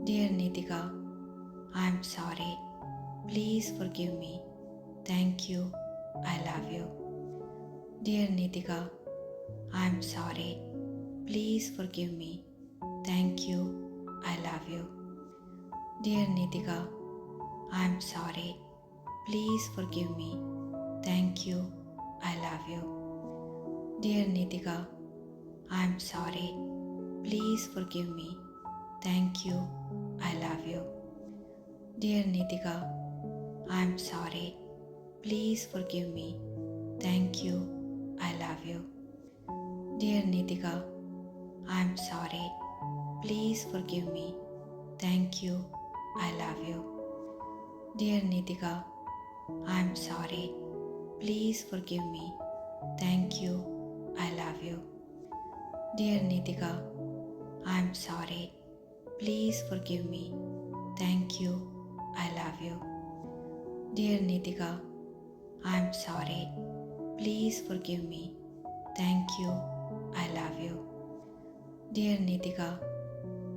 Dear Nitika, I am sorry. Please forgive me. Thank you. I love you. Dear Nitika, I am sorry. Please forgive me. Thank you. I love you. Dear Nitika, I am sorry. Please forgive me. Thank you. I love you. Dear Nitika, I am sorry. Please forgive me. Thank you. I love you. Dear Nitika, I am sorry. Please forgive me. Thank you. I love you. Dear Nitika, I am sorry. Please forgive me. Thank you. I love you. Dear Nitika, I am sorry. Please forgive me. Thank you. I love you. Dear Nitika, I am sorry. Please forgive me. Thank you. I love you. Dear Nitika, I am sorry. Please forgive me. Thank you. I love you. Dear Nitika,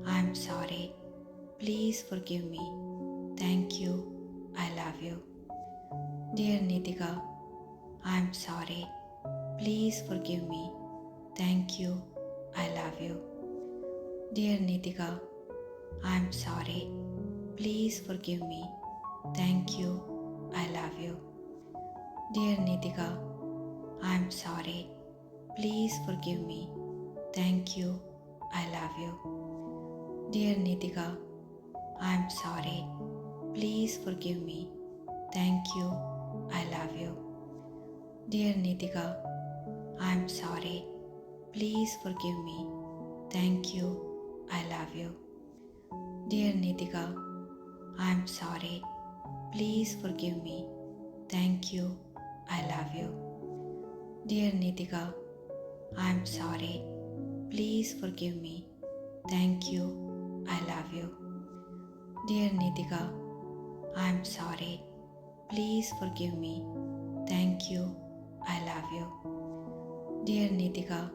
I am sorry. Please forgive me. Thank you. I love you. Dear Nitika, I am sorry. Please forgive me. Thank you. I love you. Dear Nitika, I am sorry. Please forgive me. Thank you. I love you. Dear Nitika, I am sorry. Please forgive me. Thank you. I love you. Dear Nitika, I am sorry. Please forgive me. Thank you. I love you. Dear Nitika, I am sorry. Please forgive me. Thank you. I love you. Dear Nitika, I am sorry. Please forgive me. Thank you. I love you. Dear Nitika, I am sorry. Please forgive me. Thank you. I love you. Dear Nitika, I am sorry. Please forgive me. Thank you. I love you. Dear Nitika,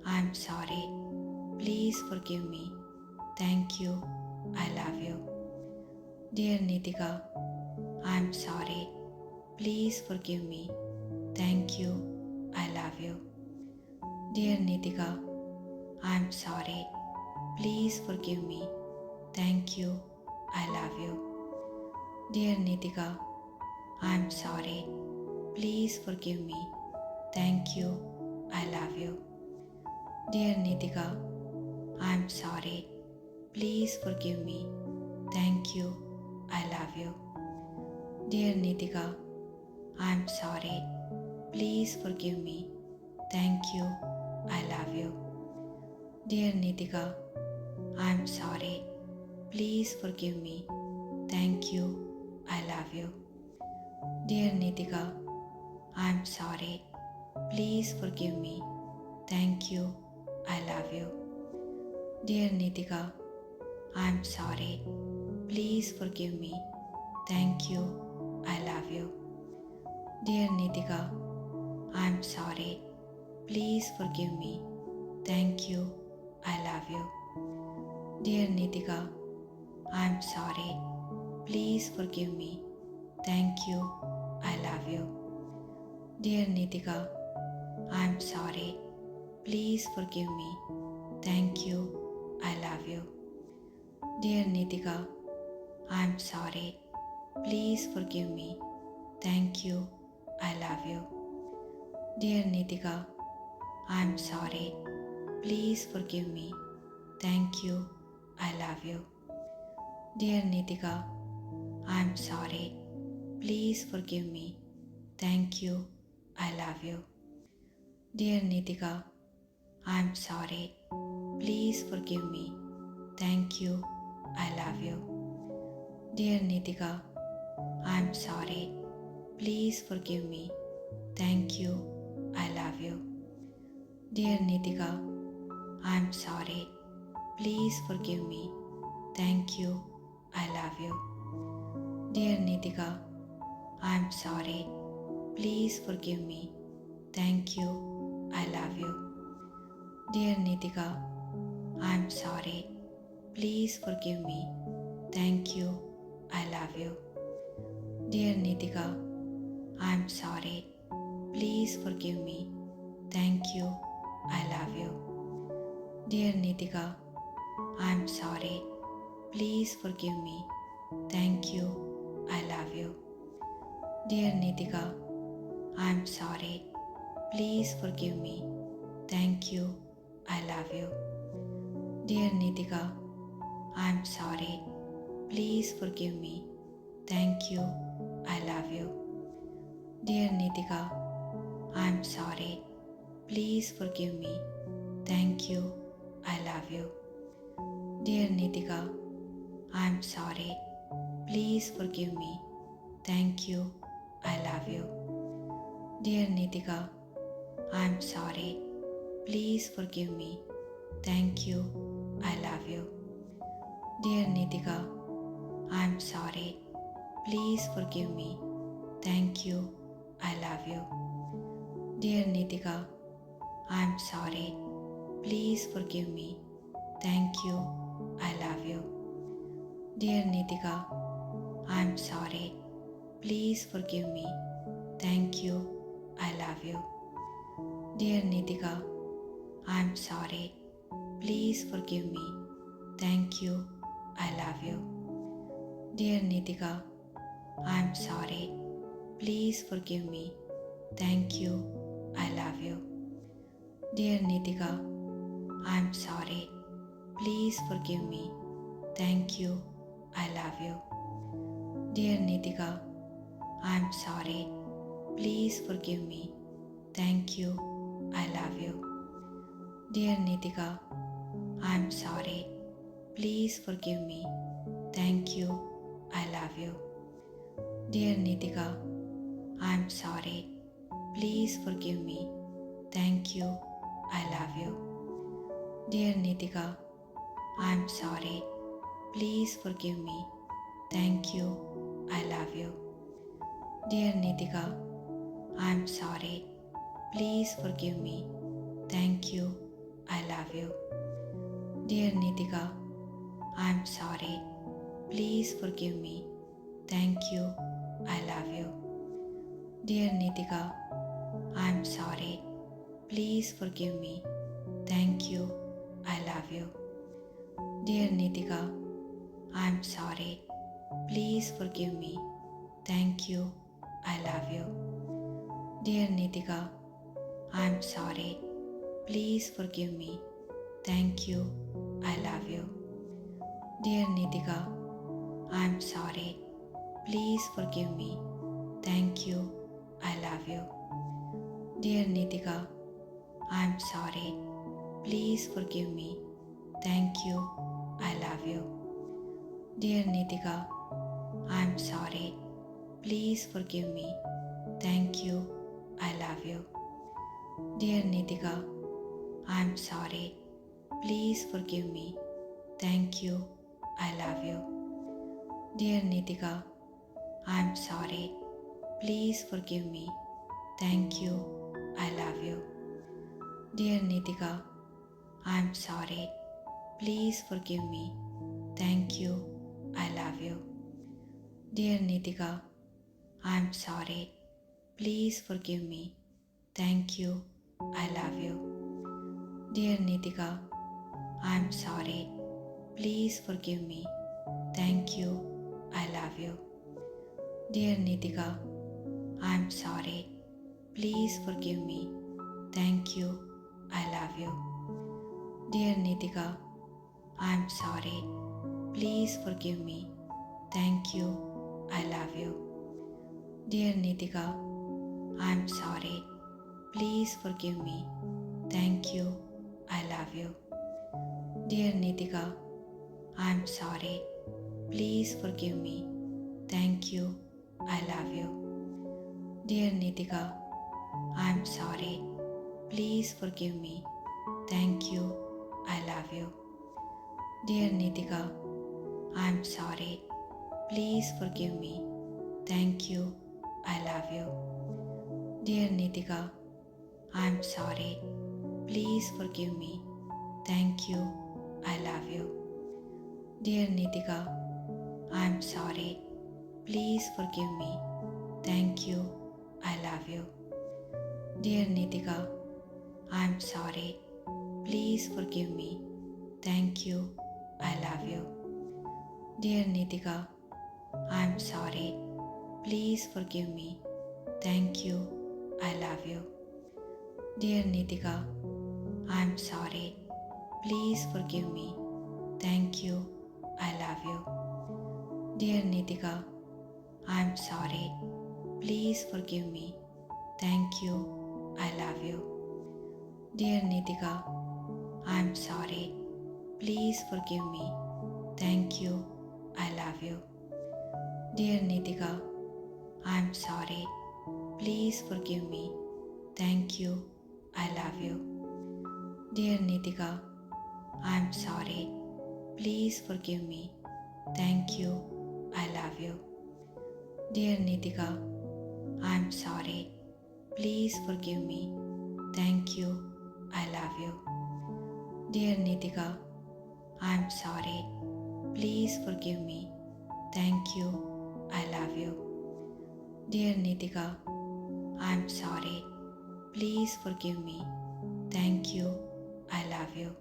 I am sorry. Please forgive me. Thank you. I love you. Dear Nitika, I am sorry. Please forgive me. Thank you. I love you. Dear Nitika, I am sorry. Please forgive me. Thank you. I love you. Dear Nitika, I am sorry. Please forgive me. Thank you. I love you. Dear Nitika, I am sorry. Please forgive me. Thank you. I love you. Dear Nitika, I am sorry. Please forgive me. Thank you. I love you. Dear Nitika, I am sorry. Please forgive me. Thank you. I love you. Dear Nitika, I am sorry. Please forgive me. Thank you. I love you. Dear Nitika, I am sorry. Please forgive me. Thank you. I love you. Dear Nitika, I am sorry. Please forgive me. Thank you. I love you. Dear Nitika, I am sorry. Please forgive me. Thank you. I love you. Dear Nitika, I am sorry. Please forgive me. Thank you. I love you. Dear Nitika, I am sorry. Please forgive me. Thank you. I love you. Dear Nitika, I am sorry. Please forgive me. Thank you. I love you. Dear Nitika, I am sorry. Please forgive me. Thank you. I love you. Dear Nitika, I am sorry. Please forgive me. Thank you. I love you. Dear Nitika, I am sorry. Please forgive me. Thank you. I love you. Dear Nitika, I am sorry. Please forgive me. Thank you. I love you. Dear Nitika, I am sorry. Please forgive me. Thank you. I love you. Dear Nitika, I am sorry. Please forgive me. Thank you. I love you. Dear Nitika, I am sorry. Please forgive me. Thank you. I love you. Dear Nitika, I am sorry. Please forgive me. Thank you. I love you. Dear Nitika, I am sorry. Please forgive me. Thank you. I love you. Dear Nitika, I am sorry. Please forgive me. Thank you. I love you. Dear Nitika, I am sorry. Please forgive me. Thank you. I love you. Dear Nitika, I am sorry. Please forgive me. Thank you. I love you. Dear Nitika, I am sorry. Please forgive me. Thank you. I love you. Dear Nitika, I am sorry. Please forgive me. Thank you. I love you. Dear Nitika, I am sorry. Please forgive me. Thank you. I love you. Dear Nitika, I am sorry. Please forgive me. Thank you. I love you. Dear Nitika, I am sorry. Please forgive me. Thank you. I love you. Dear Nitika, I am sorry. Please forgive me. Thank you. I love you. Dear Nitika, I am sorry. Please forgive me. Thank you. I love you. Dear Nitika, I am sorry. Please forgive me. Thank you. I love you. Dear Nitika, I am sorry. Please forgive me. Thank you. I love you. Dear Nitika, I am sorry. Please forgive me. Thank you. I love you. Dear Nitika, I am sorry. Please forgive me. Thank you. I love you. Dear Nitika, I am sorry. Please forgive me. Thank you. I love you. Dear Nitika, I am sorry. Please forgive me. Thank you. I love you. Dear Nitika, I am sorry. Please forgive me. Thank you. I love you. Dear Nitika, I am sorry. Please forgive me. Thank you. I love you. Dear Nitika, I am sorry. Please forgive me. Thank you. I love you. Dear Nitika, I am sorry. Please forgive me. Thank you. I love you. Dear Nitika, I am sorry. Please forgive me. Thank you. I love you. Dear Nitika, I am sorry. Please forgive me. Thank you. I love you. Dear Nitika, I am sorry. Please forgive me. Thank you. I love you. Dear Nitika, I am sorry. Please forgive me. Thank you. I love you. Dear Nitika, I am sorry. Please forgive me. Thank you. I love you. Dear Nitika, I am sorry. Please forgive me. Thank you. I love you. Dear Nitika, I am sorry. Please forgive me. Thank you. I love you. Dear Nitika, I am sorry. Please forgive me. Thank you. I love you. Dear Nitika, I am sorry. Please forgive me. Thank you. I love you. Dear Nitika, I am sorry. Please forgive me. Thank you. I love you. Dear Nitika, I am sorry. Please forgive me. Thank you. I love you. Dear Nitika, I am sorry. Please forgive me. Thank you. I love you. Dear Nitika, I am sorry. Please forgive me. Thank you. I love you. Dear Nitika, I am sorry. Please forgive me. Thank you. I love you. Dear Nitika, I'm sorry. Please forgive me. Thank you. I love you. Dear Nitika, I'm sorry. Please forgive me. Thank you. I love you. Dear Nitika, I'm sorry. Please forgive me. Thank you. I love you. Dear Nitika, I'm sorry. Please forgive me. Thank you. I love you. Dear Nitika, I'm sorry. Please forgive me. Thank you. I love you. Dear Nitika, I'm sorry. Please forgive me. Thank you. I love you. Dear Nitika, I'm sorry. Please forgive me. Thank you. I love you. Dear Nitika, I'm sorry. Please forgive me. Thank you. I love you. Dear Nitika, I'm sorry. Please forgive me. Thank you. I love you. Dear Nitika, I'm sorry. Please forgive me. Thank you. I love you. Dear Nitika, I'm sorry. Please forgive me. Thank you. I love you.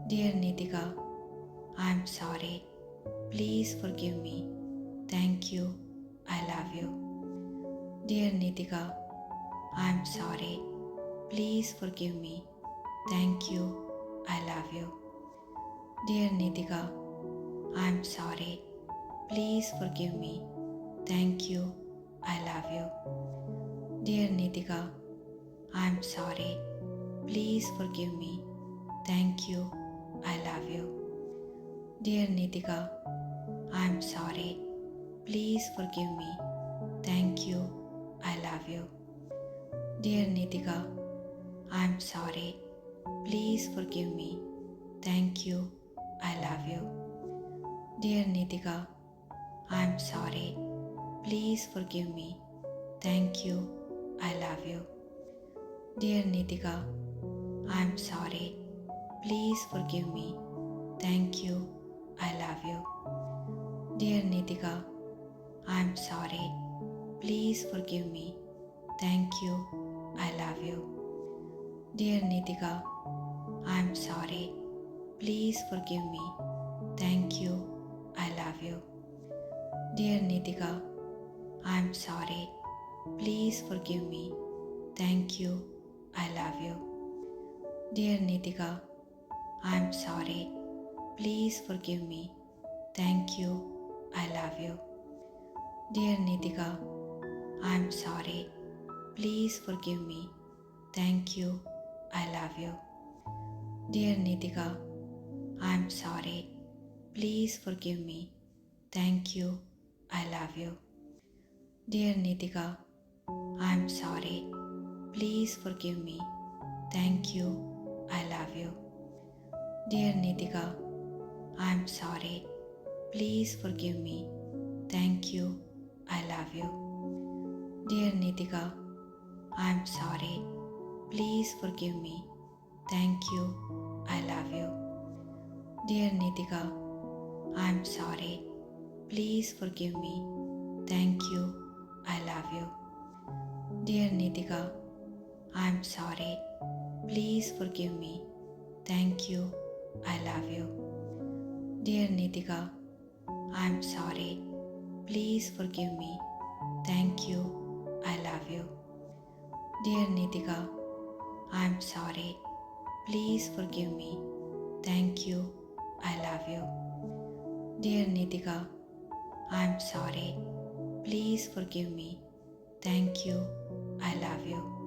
Dear Nitika, I'm sorry. Please forgive me. Thank you. I love you. Dear Nitika, I'm sorry. Please forgive me. Thank you. I love you. Dear Nitika, I'm sorry. Please forgive me. Thank you. I love you. Dear Nitika, I'm sorry. Please forgive me. Thank you. I love you. Dear Nitika, I'm sorry. Please forgive me. Thank you. I love you. Dear Nitika, I'm sorry. Please forgive me. Thank you. I love you. Dear Nitika, I'm sorry. Please forgive me. Thank you. I love you. Dear Nitika, I'm sorry. Please forgive me. Thank you. I love you. Dear Nitika, I'm sorry. Please forgive me. Thank you. I love you. Dear Nitika, I'm sorry. Please forgive me. Thank you. I love you. Dear Nitika, I'm sorry. Please forgive me. Thank you. I love you. Dear Nitika, I'm sorry. Please forgive me. Thank you. I love you. Dear Nitika, I'm sorry. Please forgive me. Thank you. I love you. Dear Nitika, I'm sorry. Please forgive me. Thank you. I love you. Dear Nitika, I'm sorry. Please forgive me. Thank you. I love you. Dear Nitika, I'm sorry. Please forgive me. Thank you. I love you. Dear Nitika, I'm sorry. Please forgive me. Thank you. I love you. Dear Nitika, I'm sorry. Please forgive me. Thank you. I love you. Dear Nitika, I'm sorry. Please forgive me. Thank you. I love you. Dear Nitika, I'm sorry. Please forgive me. Thank you. I love you. Dear Nitika, I'm sorry. Please forgive me. Thank you. I love you. Dear Nitika, I'm sorry. Please forgive me. Thank you. I love you.